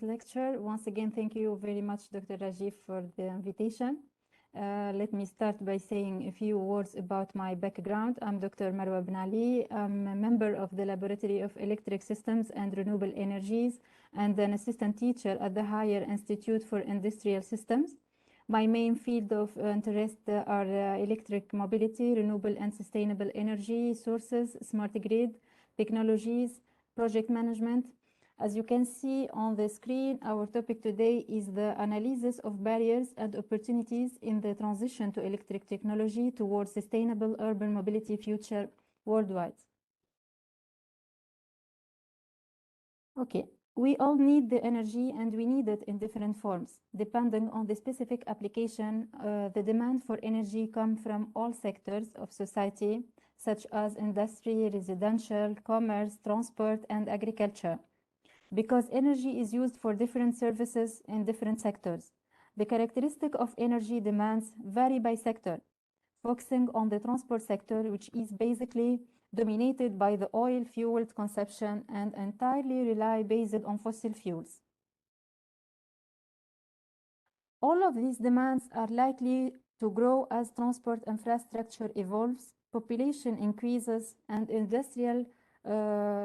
this lecture. Once again, thank you very much, Dr. Rajiv, for the invitation. Let me start by saying a few words about my background. I'm Dr. Marwa Ben Ali. I'm a member of the Laboratory of Electric Systems and Renewable Energies and an assistant teacher at the Higher Institute for Industrial Systems. My main field of interest are electric mobility, renewable and sustainable energy sources, smart grid, technologies, project management. As you can see on the screen, our topic today is the analysis of barriers and opportunities in the transition to electric technology towards sustainable urban mobility future worldwide. Okay, we all need the energy and we need it in different forms. Depending on the specific application, the demand for energy comes from all sectors of society, such as industry, residential, commerce, transport, and agriculture. Because energy is used for different services in different sectors. The characteristic of energy demands vary by sector, focusing on the transport sector, which is basically dominated by the oil-fueled consumption and entirely rely based on fossil fuels. All of these demands are likely to grow as transport infrastructure evolves, population increases, and industrial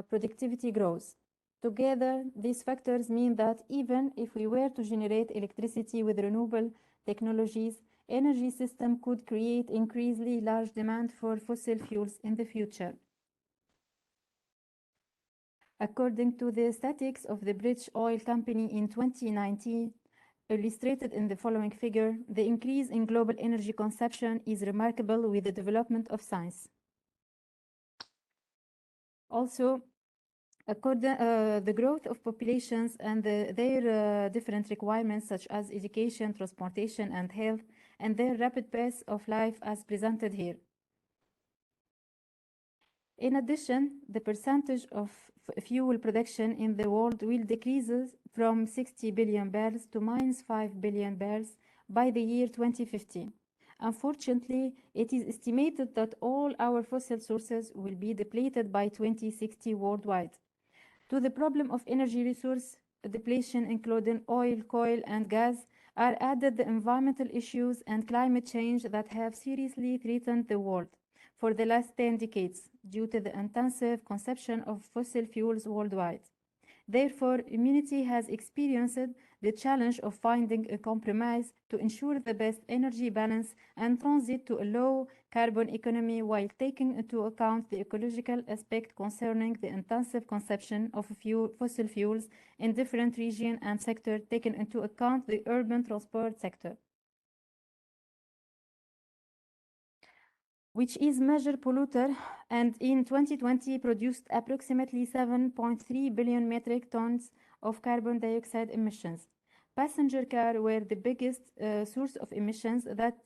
productivity grows. Together, these factors mean that even if we were to generate electricity with renewable technologies, energy system could create increasingly large demand for fossil fuels in the future. According to the statistics of the British Oil Company in 2019, illustrated in the following figure, the increase in global energy consumption is remarkable with the development of science. Also, the growth of populations and their different requirements such as education, transportation, and health, and their rapid pace of life as presented here. In addition, the percentage of fuel production in the world will decrease from 60 billion barrels to -5 billion barrels by the year 2050. Unfortunately, it is estimated that all our fossil sources will be depleted by 2060 worldwide. To the problem of energy resource depletion, including oil, coal, and gas, are added the environmental issues and climate change that have seriously threatened the world for the last 10 decades due to the intensive consumption of fossil fuels worldwide. Therefore, humanity has experienced the challenge of finding a compromise to ensure the best energy balance and transit to a low-carbon economy while taking into account the ecological aspect concerning the intensive consumption of fossil fuels in different regions and sectors, taking into account the urban transport sector, which is major polluter and in 2020 produced approximately 7.3 billion metric tons of carbon dioxide emissions. Passenger cars were the biggest source of emissions that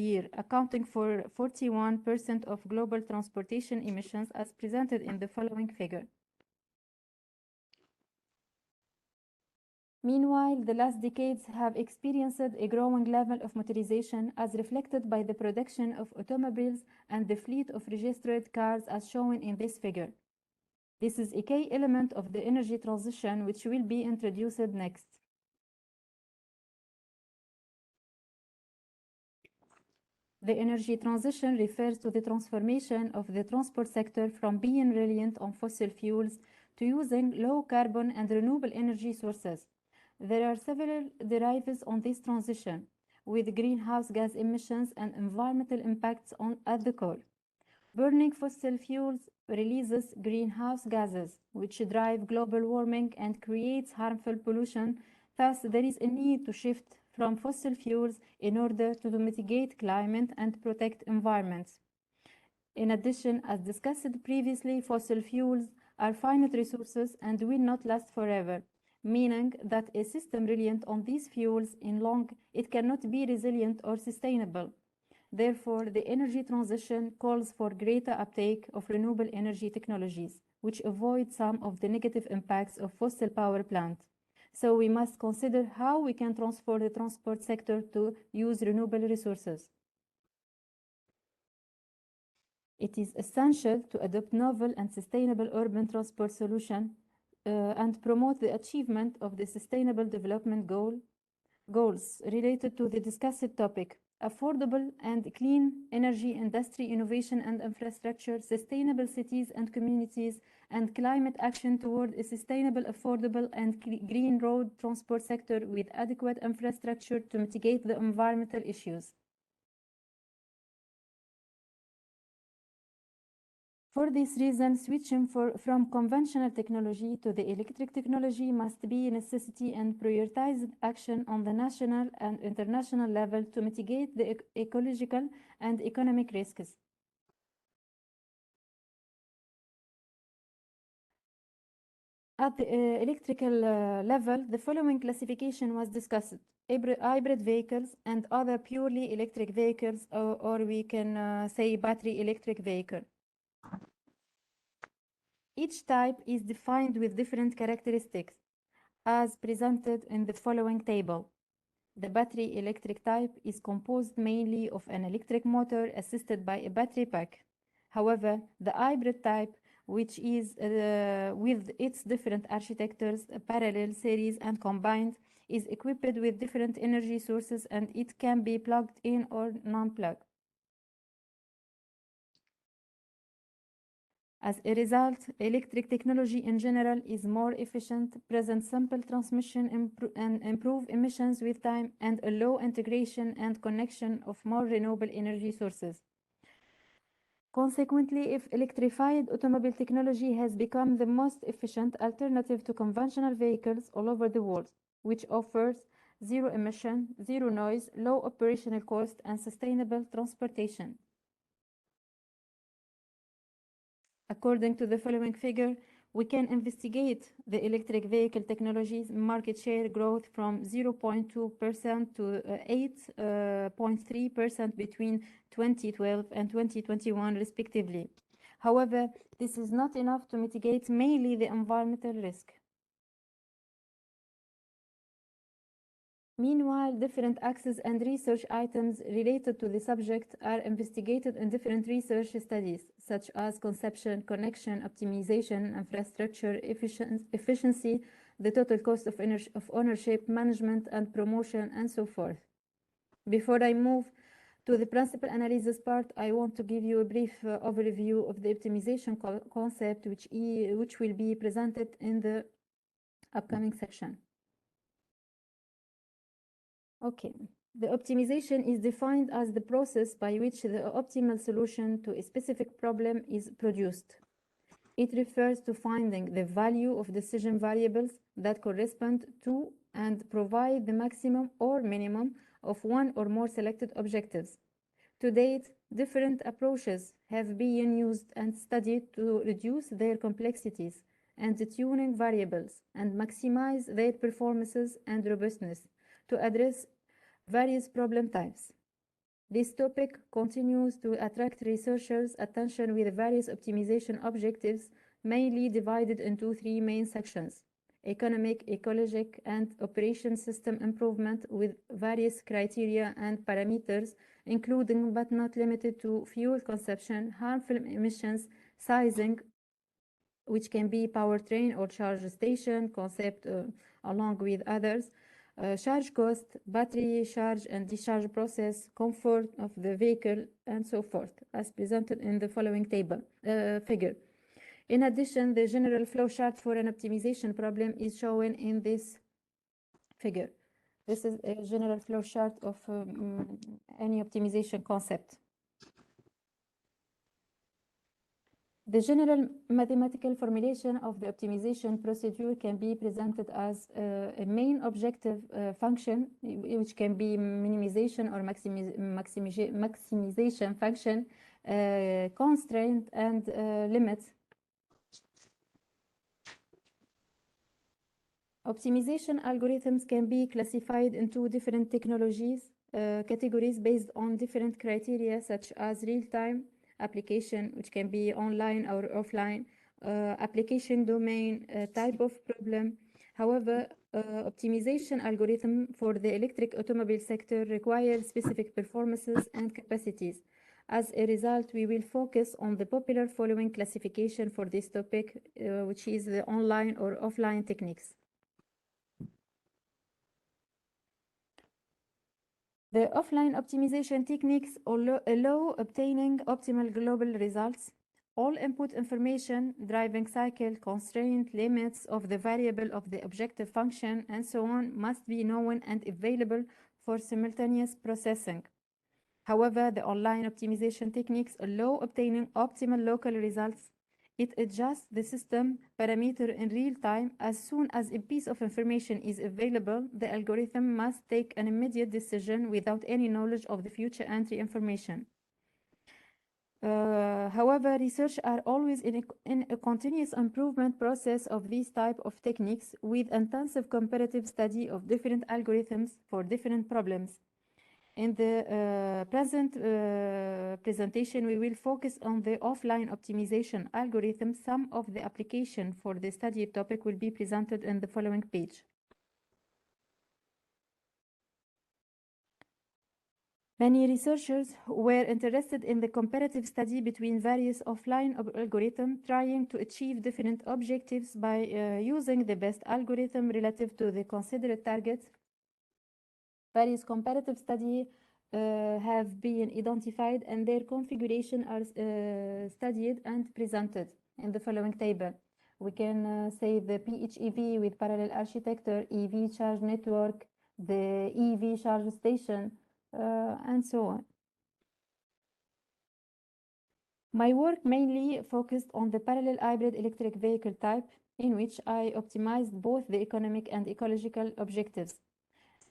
year, accounting for 41% of global transportation emissions as presented in the following figure. Meanwhile, the last decades have experienced a growing level of motorization as reflected by the production of automobiles and the fleet of registered cars as shown in this figure. This is a key element of the energy transition which will be introduced next. The energy transition refers to the transformation of the transport sector from being reliant on fossil fuels to using low carbon and renewable energy sources. There are several derivatives on this transition, with greenhouse gas emissions and environmental impacts at the core. Burning fossil fuels releases greenhouse gases, which drive global warming and creates harmful pollution. Thus, there is a need to shift from fossil fuels in order to mitigate climate and protect environments. In addition, as discussed previously, fossil fuels are finite resources and will not last forever, meaning that a system reliant on these fuels it cannot be resilient or sustainable. Therefore, the energy transition calls for greater uptake of renewable energy technologies, which avoid some of the negative impacts of fossil power plants. So we must consider how we can transform the transport sector to use renewable resources. It is essential to adopt novel and sustainable urban transport solutions and promote the achievement of the Sustainable Development goals related to the discussed topic: affordable and clean energy, industry, innovation and infrastructure, sustainable cities and communities, and climate action toward a sustainable, affordable, and green road transport sector with adequate infrastructure to mitigate the environmental issues. For this reason, switching from conventional technology to the electric technology must be a necessity, and prioritized action on the national and international level to mitigate the ecological and economic risks. At the electrical level, the following classification was discussed: hybrid vehicles and other purely electric vehicles, or we can say battery electric vehicle. Each type is defined with different characteristics, as presented in the following table. The battery electric type is composed mainly of an electric motor assisted by a battery pack. However, the hybrid type, which is with its different architectures, parallel, series, and combined, is equipped with different energy sources, and it can be plugged in or non-plugged. As a result, electric technology in general is more efficient, presents simple transmission and improve emissions with time, and allow integration and connection of more renewable energy sources. Consequently, if electrified automobile technology has become the most efficient alternative to conventional vehicles all over the world, which offers zero emission, zero noise, low operational cost, and sustainable transportation. According to the following figure, we can investigate the electric vehicle technologies market share growth from 0.2% to 8.3% between 2012 and 2021 respectively. However, this is not enough to mitigate mainly the environmental risk. Meanwhile, different axes and research items related to the subject are investigated in different research studies, such as conception, connection, optimization, infrastructure, efficiency, the total cost of ownership, management, and promotion, and so forth. Before I move to the principal analysis part, I want to give you a brief overview of the optimization concept, which will be presented in the upcoming section. Okay, the optimization is defined as the process by which the optimal solution to a specific problem is produced. It refers to finding the value of decision variables that correspond to and provide the maximum or minimum of one or more selected objectives. To date, different approaches have been used and studied to reduce their complexities and the tuning variables and maximize their performances and robustness to address various problem types. This topic continues to attract researchers' attention with various optimization objectives, mainly divided into three main sections: economic, ecologic, and operation system improvement, with various criteria and parameters, including but not limited to fuel consumption, harmful emissions, sizing, which can be powertrain or charge station concept, along with others, charge cost, battery charge and discharge process, comfort of the vehicle, and so forth, as presented in the following table figure. In addition, the general flow chart for an optimization problem is shown in this figure. This is a general flow chart of any optimization concept. The general mathematical formulation of the optimization procedure can be presented as a main objective function, which can be minimization or maximization function, constraint, and limits. Optimization algorithms can be classified into different technologies, categories based on different criteria, such as real-time application, which can be online or offline, application domain, type of problem. However, optimization algorithm for the electric automobile sector requires specific performances and capacities. As a result, we will focus on the popular following classification for this topic, which is the online or offline techniques. The offline optimization techniques allow obtaining optimal global results. All input information, driving cycle, constraint, limits of the variable of the objective function, and so on must be known and available for simultaneous processing. However, the online optimization techniques allow obtaining optimal local results. It adjusts the system parameter in real time. As soon as a piece of information is available, the algorithm must take an immediate decision without any knowledge of the future entry information. However, research are always in a continuous improvement process of these type of techniques with intensive comparative study of different algorithms for different problems. In the present presentation, we will focus on the offline optimization algorithm. Some of the application for the study topic will be presented in the following page. Many researchers were interested in the comparative study between various offline algorithms, trying to achieve different objectives by using the best algorithm relative to the considered targets. Various comparative studies have been identified and their configuration are studied and presented in the following table. We can say the PHEV with parallel architecture, EV charge network, the EV charge station, and so on. My work mainly focused on the parallel hybrid electric vehicle type, in which I optimized both the economic and ecological objectives.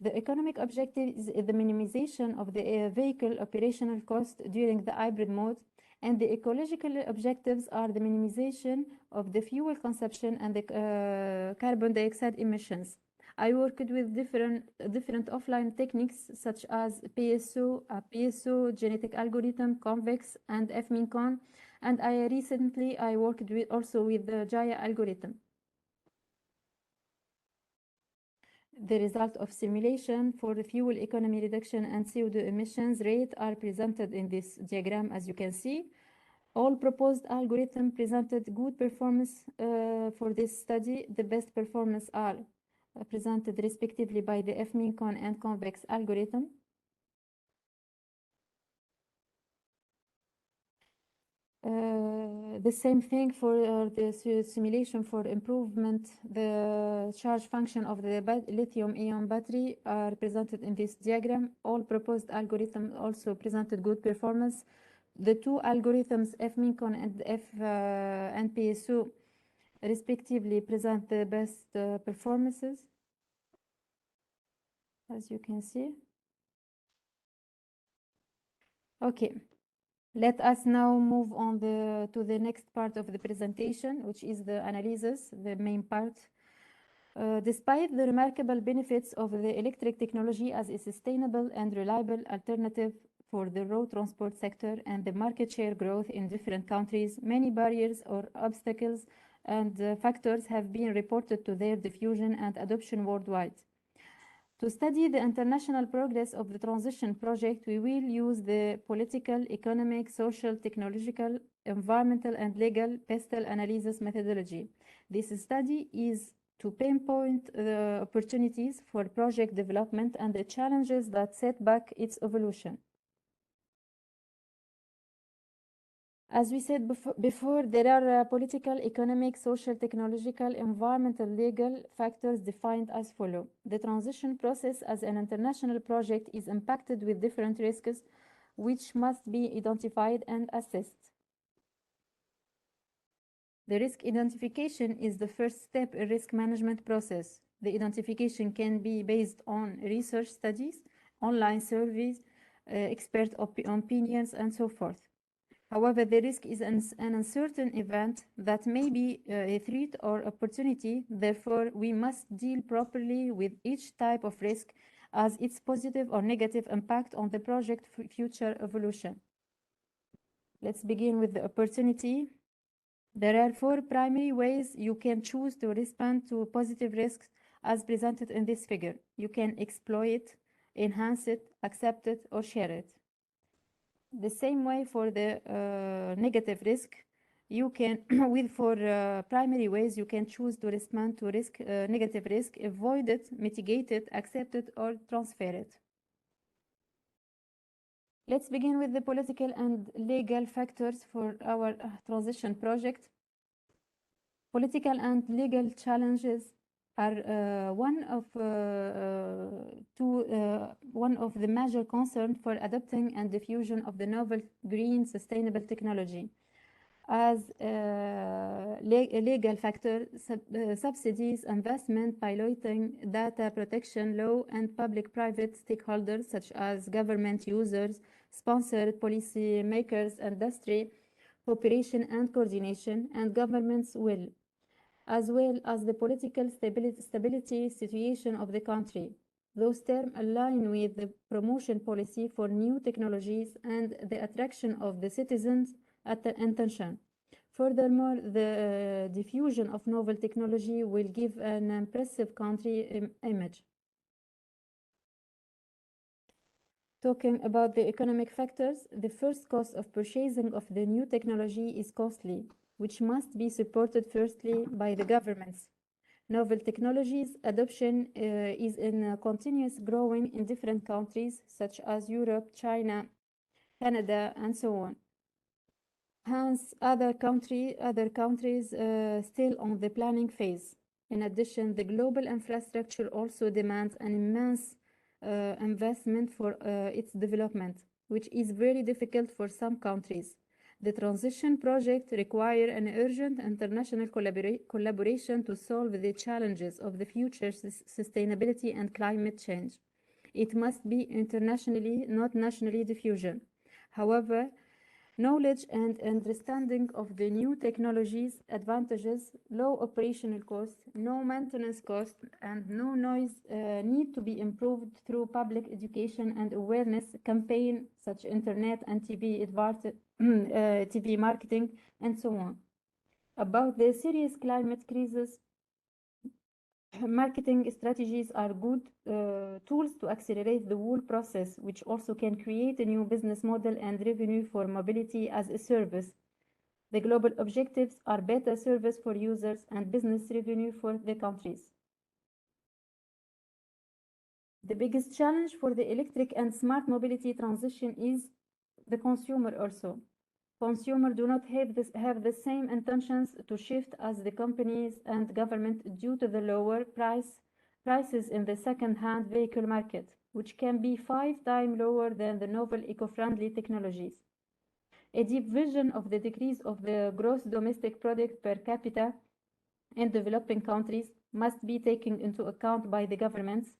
The economic objective is the minimization of the vehicle operational cost during the hybrid mode, and the ecological objectives are the minimization of the fuel consumption and the carbon dioxide emissions. I worked with different offline techniques such as PSO, genetic algorithm, convex, and FMINCON, and I worked also with the Jaya algorithm. The result of simulation for the fuel economy reduction and CO2 emissions rate are presented in this diagram, as you can see. All proposed algorithms presented good performance for this study. The best performance are presented respectively by the FMINCON and convex algorithm. The same thing for the simulation for improvement. The charge function of the lithium-ion battery are presented in this diagram. All proposed algorithms also presented good performance. The two algorithms, FMINCON and PSO, respectively present the best performances, as you can see. Okay. Let us now move on to the next part of the presentation, which is the analysis, the main part. Despite the remarkable benefits of the electric technology as a sustainable and reliable alternative for the road transport sector and the market share growth in different countries, many barriers or obstacles and factors have been reported to their diffusion and adoption worldwide. To study the international progress of the transition project, we will use the political, economic, social, technological, environmental, and legal PESTEL analysis methodology. This study is to pinpoint the opportunities for project development and the challenges that set back its evolution. As we said before, there are political, economic, social, technological, environmental, legal factors defined as follow. The transition process as an international project is impacted with different risks, which must be identified and assessed. The risk identification is the first step in risk management process. The identification can be based on research studies, online surveys, expert opinions, and so forth. However, the risk is an uncertain event that may be a threat or opportunity. Therefore, we must deal properly with each type of risk as its positive or negative impact on the project future evolution. Let's begin with the opportunity. There are 4 primary ways you can choose to respond to positive risks as presented in this figure. You can exploit it, enhance it, accept it, or share it. The same way for the negative risk, you can, for primary ways, you can choose to respond to negative risk, avoid it, mitigate it, accept it, or transfer it. Let's begin with the political and legal factors for our transition project. Political and legal challenges are one of the major concerns for adopting and diffusion of the novel green sustainable technology. As a legal factor, subsidies, investment, piloting, data protection law, and public-private stakeholders such as government users, sponsored policy makers, industry, cooperation and coordination, and governments will, as well as the political stability situation of the country. Those terms align with the promotion policy for new technologies and the attraction of the citizens' attention. Furthermore, the diffusion of novel technology will give an impressive country image. Talking about the economic factors, the first cost of purchasing of the new technology is costly, which must be supported firstly by the governments. Novel technologies adoption is in continuous growing in different countries such as Europe, China, Canada, and so on. Hence, other countries still on the planning phase. In addition, the global infrastructure also demands an immense investment for its development, which is very difficult for some countries. The transition project requires an urgent international collaboration to solve the challenges of the future sustainability and climate change. It must be internationally, not nationally diffusion. However, knowledge and understanding of the new technologies, advantages, low operational costs, no maintenance costs, and no noise need to be improved through public education and awareness campaigns such internet and TV marketing, and so on. About the serious climate crisis, marketing strategies are good tools to accelerate the whole process, which also can create a new business model and revenue for mobility as a service. The global objectives are better service for users and business revenue for the countries. The biggest challenge for the electric and smart mobility transition is the consumer also. Consumers do not have the same intentions to shift as the companies and government due to the lower prices in the second-hand vehicle market, which can be 5 times lower than the novel eco-friendly technologies. A deep vision of the decrease of the gross domestic product per capita in developing countries must be taken into account by the governments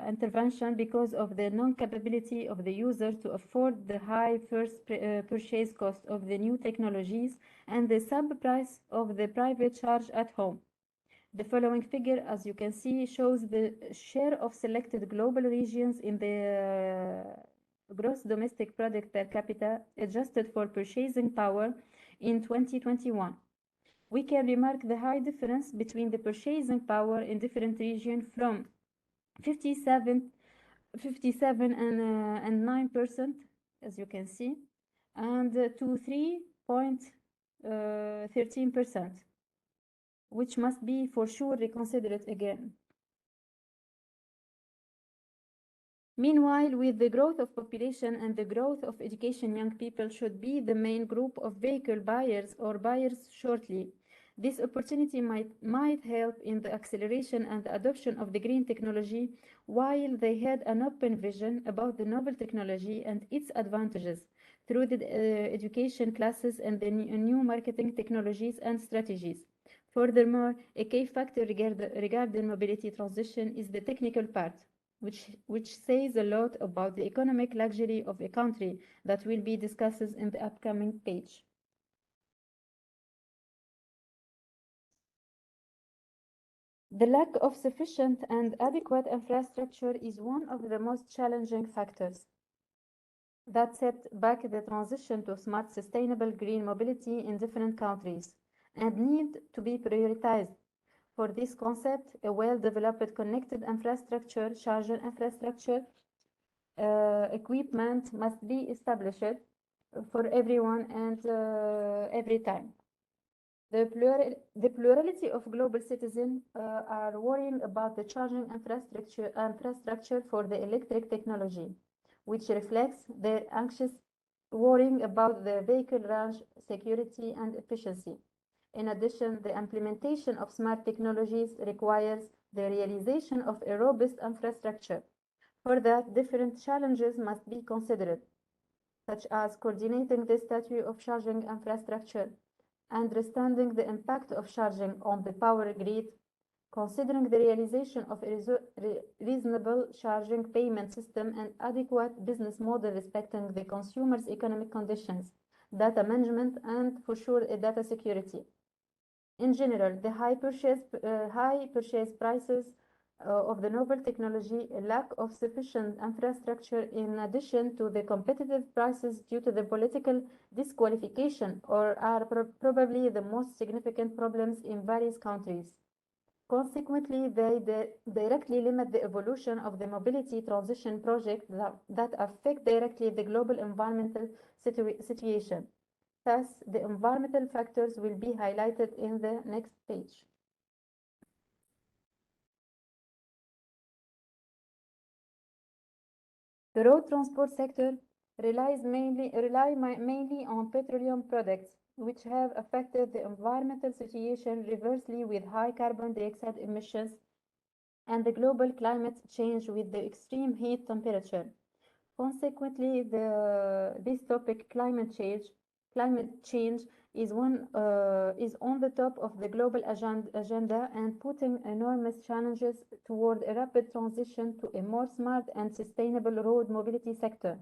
intervention because of the non-capability of the user to afford the high first purchase cost of the new technologies and the sub-price of the private charge at home. The following figure, as you can see, shows the share of selected global regions in the gross domestic product per capita adjusted for purchasing power in 2021. We can remark the high difference between the purchasing power in different regions from 57 and 9%, as you can see, and to 3.13%, which must be for sure reconsidered again. Meanwhile, with the growth of population and the growth of education, young people should be the main group of vehicle buyers or buyers shortly. This opportunity might help in the acceleration and adoption of the green technology while they had an open vision about the novel technology and its advantages through the education classes and the new marketing technologies and strategies. Furthermore, a key factor regarding mobility transition is the technical part, which says a lot about the economic luxury of a country that will be discussed in the upcoming page. The lack of sufficient and adequate infrastructure is one of the most challenging factors that set back the transition to smart, sustainable green mobility in different countries and need to be prioritized. For this concept, a well-developed connected infrastructure, charger infrastructure, equipment must be established for everyone and every time. The plurality of global citizens are worrying about the charging infrastructure for the electric technology, which reflects their anxious worrying about the vehicle range, security, and efficiency. In addition, the implementation of smart technologies requires the realization of a robust infrastructure. For that, different challenges must be considered, such as coordinating the statute of charging infrastructure, understanding the impact of charging on the power grid, considering the realization of a reasonable charging payment system and adequate business model respecting the consumer's economic conditions, data management, and for sure, data security. In general, the high purchase prices of the novel technology, a lack of sufficient infrastructure in addition to the competitive prices due to the political disqualification are probably the most significant problems in various countries. Consequently, they directly limit the evolution of the mobility transition project that affect directly the global environmental situation. Thus, the environmental factors will be highlighted in the next page. The road transport sector mainly on petroleum products, which have affected the environmental situation reversely with high carbon dioxide emissions and the global climate change with the extreme heat temperature. Consequently, this topic, climate change is on the top of the global agenda and putting enormous challenges toward a rapid transition to a more smart and sustainable road mobility sector.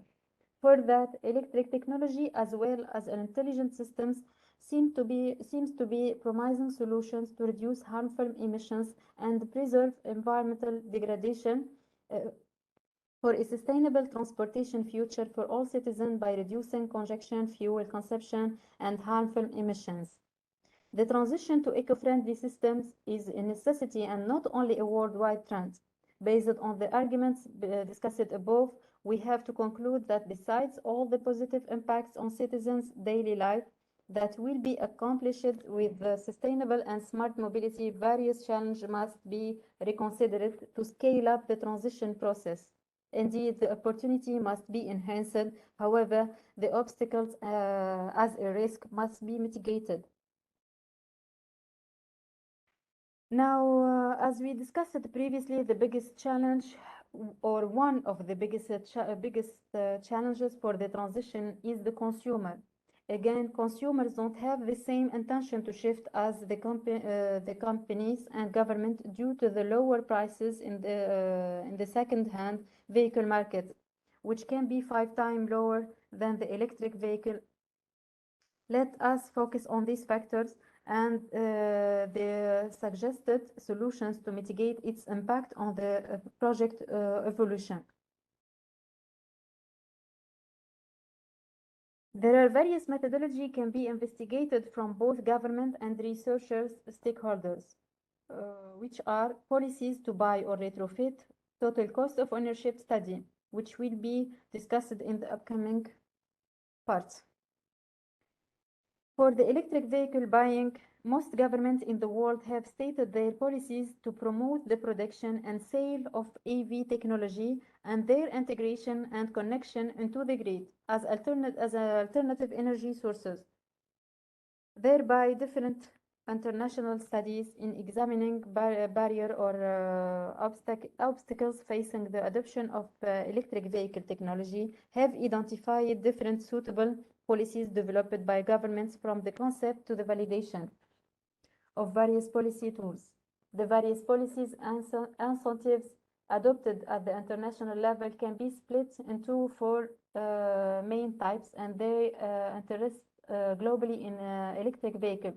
For that, electric technology as well as intelligent systems seems to be promising solutions to reduce harmful emissions and preserve environmental degradation. For a sustainable transportation future for all citizens by reducing congestion, fuel consumption, and harmful emissions. The transition to eco-friendly systems is a necessity and not only a worldwide trend. Based on the arguments discussed above, we have to conclude that besides all the positive impacts on citizens' daily life that will be accomplished with sustainable and smart mobility, various challenges must be reconsidered to scale up the transition process. Indeed, the opportunity must be enhanced. However, the obstacles as a risk must be mitigated. Now, as we discussed previously, the biggest challenge or one of the biggest challenges for the transition is the consumer. Again, consumers don't have the same intention to shift as the companies and government due to the lower prices in the second-hand vehicle market, which can be 5 times lower than the electric vehicle. Let us focus on these factors and the suggested solutions to mitigate its impact on the project evolution. There are various methodologies can be investigated from both government and researchers stakeholders, which are policies to buy or retrofit, total cost of ownership study, which will be discussed in the upcoming parts. For the electric vehicle buying, most governments in the world have stated their policies to promote the production and sale of EV technology and their integration and connection into the grid as alternative energy sources. Thereby, different international studies in examining barrier or obstacles facing the adoption of electric vehicle technology have identified different suitable policies developed by governments from the concept to the validation of various policy tools. The various policies and incentives adopted at the international level can be split into four main types, and they interest globally in electric vehicle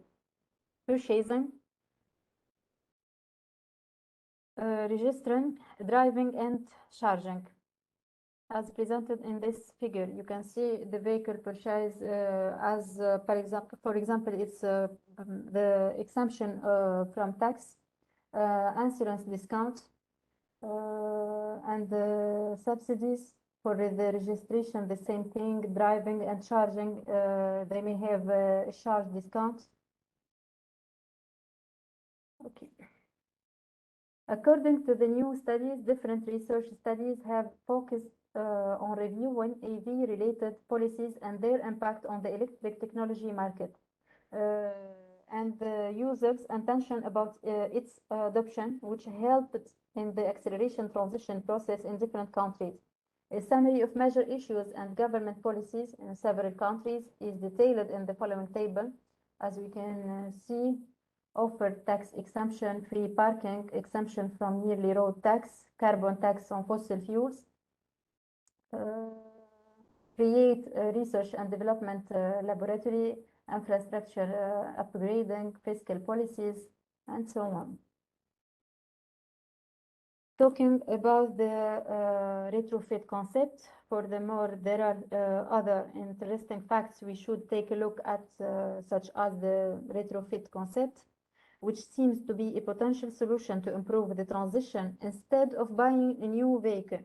purchasing, registering, driving, and charging. As presented in this figure, you can see the vehicle purchase for example, it's the exemption from tax, insurance discount, and subsidies For the registration, the same thing, driving and charging, they may have a charge discount. Okay. According to the new studies, different research studies have focused on reviewing EV-related policies and their impact on the electric technology market, and the users' intention about its adoption, which helped in the acceleration transition process in different countries. A summary of major issues and government policies in several countries is detailed in the following table. As we can see, offered tax exemption, free parking, exemption from yearly road tax, carbon tax on fossil fuels, create research and development laboratory, infrastructure upgrading, fiscal policies, and so on. Talking about the retrofit concept, furthermore, there are other interesting facts we should take a look at, such as the retrofit concept, which seems to be a potential solution to improve the transition instead of buying a new vehicle.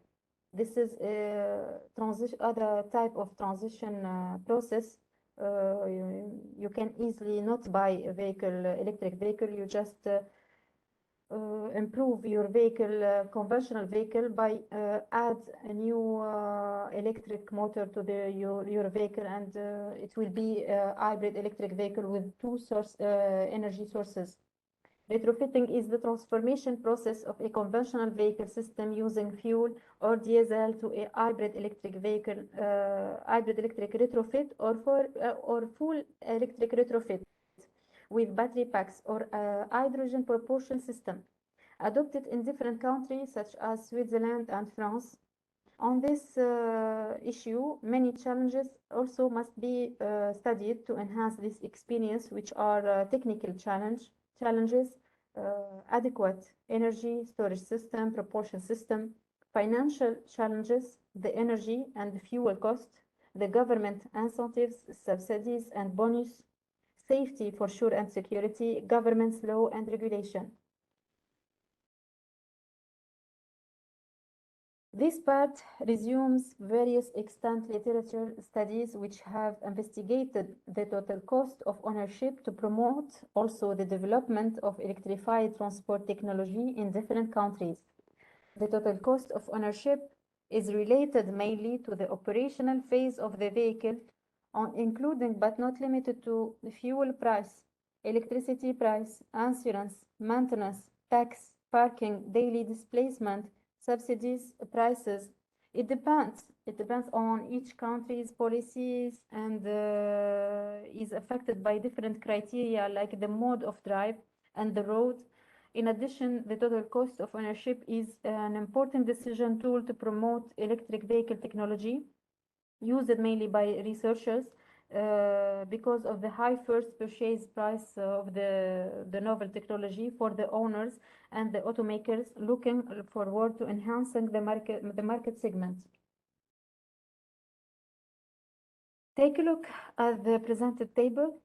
This is a other type of transition process. You can easily not buy a vehicle, electric vehicle. You just improve your vehicle, conventional vehicle, by add a new electric motor to your vehicle, and it will be a hybrid electric vehicle with two energy sources. Retrofitting is the transformation process of a conventional vehicle system using fuel or diesel to a hybrid electric vehicle, hybrid electric retrofit, or full electric retrofit with battery packs or a hydrogen propulsion system, adopted in different countries such as Switzerland and France. On this issue, many challenges also must be studied to enhance this experience, which are technical challenges, adequate energy storage system, propulsion system, financial challenges, the energy and fuel cost, the government incentives, subsidies and bonus, safety for sure and security, government's law and regulation. This part resumes various extant literature studies which have investigated the total cost of ownership to promote also the development of electrified transport technology in different countries. The total cost of ownership is related mainly to the operational phase of the vehicle, including but not limited to the fuel price, electricity price, insurance, maintenance, tax, parking, daily displacement, subsidies, prices. It depends. It depends on each country's policies and is affected by different criteria like the mode of drive and the road. In addition, the total cost of ownership is an important decision tool to promote electric vehicle technology, used mainly by researchers because of the high first purchase price of the novel technology for the owners and the automakers looking forward to enhancing the market segment. Take a look at the presented table.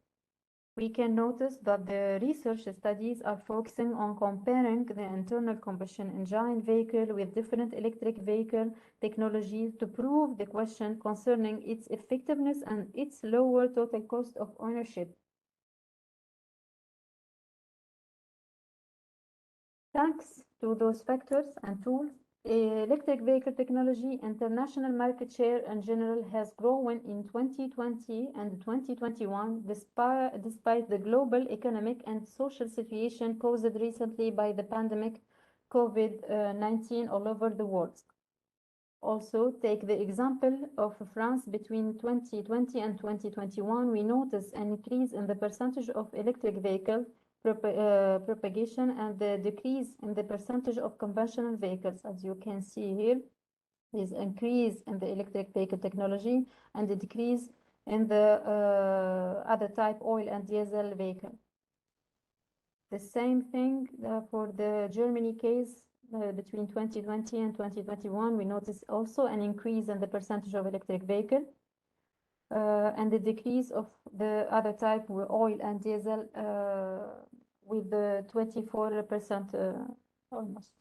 We can notice that the research studies are focusing on comparing the internal combustion engine vehicle with different electric vehicle technologies to prove the question concerning its effectiveness and its lower total cost of ownership. Thanks to those factors and tools, electric vehicle technology international market share in general has grown in 2020 and 2021 despite the global economic and social situation caused recently by the pandemic COVID-19 all over the world. Also, take the example of France between 2020 and 2021, we notice an increase in the percentage of electric vehicle propagation and the decrease in the percentage of conventional vehicles. As you can see here, is increase in the electric vehicle technology and the decrease in the other type oil and diesel vehicle. The same thing for the Germany case. Between 2020 and 2021, we notice also an increase in the percentage of electric vehicle and the decrease of the other type with oil and diesel with the 24% almost.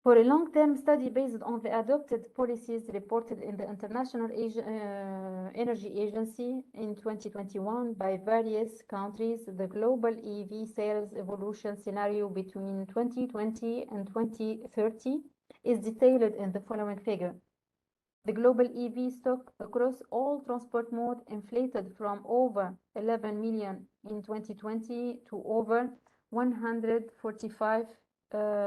For a long-term study based on the adopted policies reported in the International Energy Agency in 2021 by various countries, the global EV sales evolution scenario between 2020 and 2030 is detailed in the following figure. The global EV stock across all transport modes inflated from over 11 million in 2020 to over 145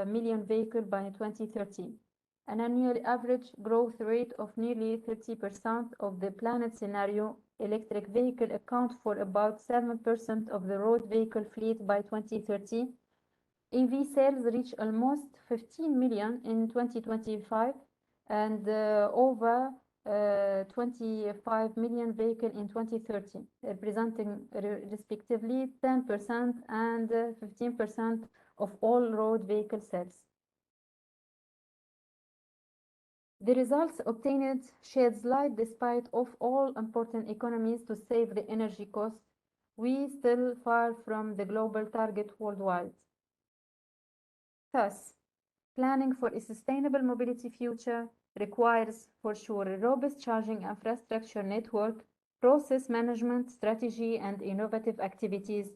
million vehicles by 2030, an annual average growth rate of nearly 30% of the planet scenario. Electric vehicles account for about 7% of the road vehicle fleet by 2030. EV sales reach almost 15 million in 2025 and over 25 million vehicles in 2030, representing respectively 10% and 15% of all road vehicle sales. The results obtained sheds light despite of all important economies to save the energy cost. We still far from the global target worldwide. Thus, planning for a sustainable mobility future requires for sure a robust charging infrastructure network, process management strategy and innovative activities,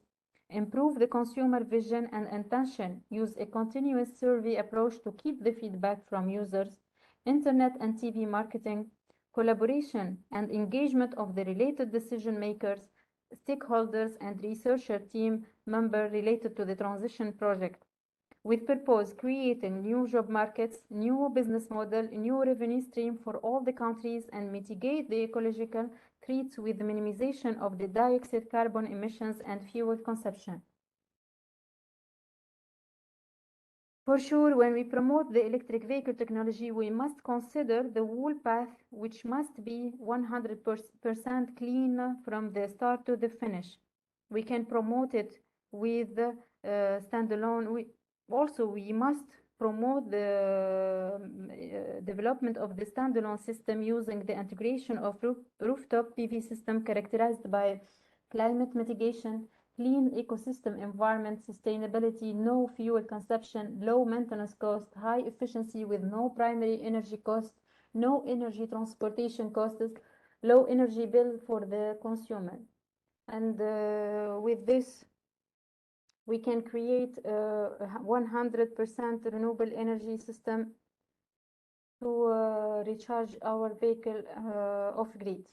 improve the consumer vision and intention, use a continuous survey approach to keep the feedback from users, internet and TV marketing, collaboration and engagement of the related decision makers, stakeholders and researcher team members related to the transition project, with purpose creating new job markets, new business model, new revenue stream for all the countries and mitigate the ecological threats with the minimization of the dioxide carbon emissions and fuel consumption. For sure, when we promote the electric vehicle technology, we must consider the whole path, which must be 100% clean from the start to the finish. We can promote it with standalone. Also, we must promote the development of the standalone system using the integration of rooftop PV system characterized by climate mitigation, clean ecosystem environment, sustainability, no fuel consumption, low maintenance cost, high efficiency with no primary energy cost, no energy transportation costs, low energy bill for the consumer. And with this, we can create a 100% renewable energy system to recharge our vehicle off-grid.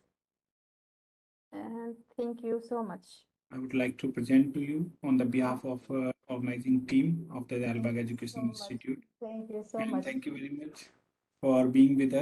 And thank you so much. I would like to present to you on the behalf of organizing team of the Al Bagh Education Institute. Thank you so much. Thank you very much for being with us.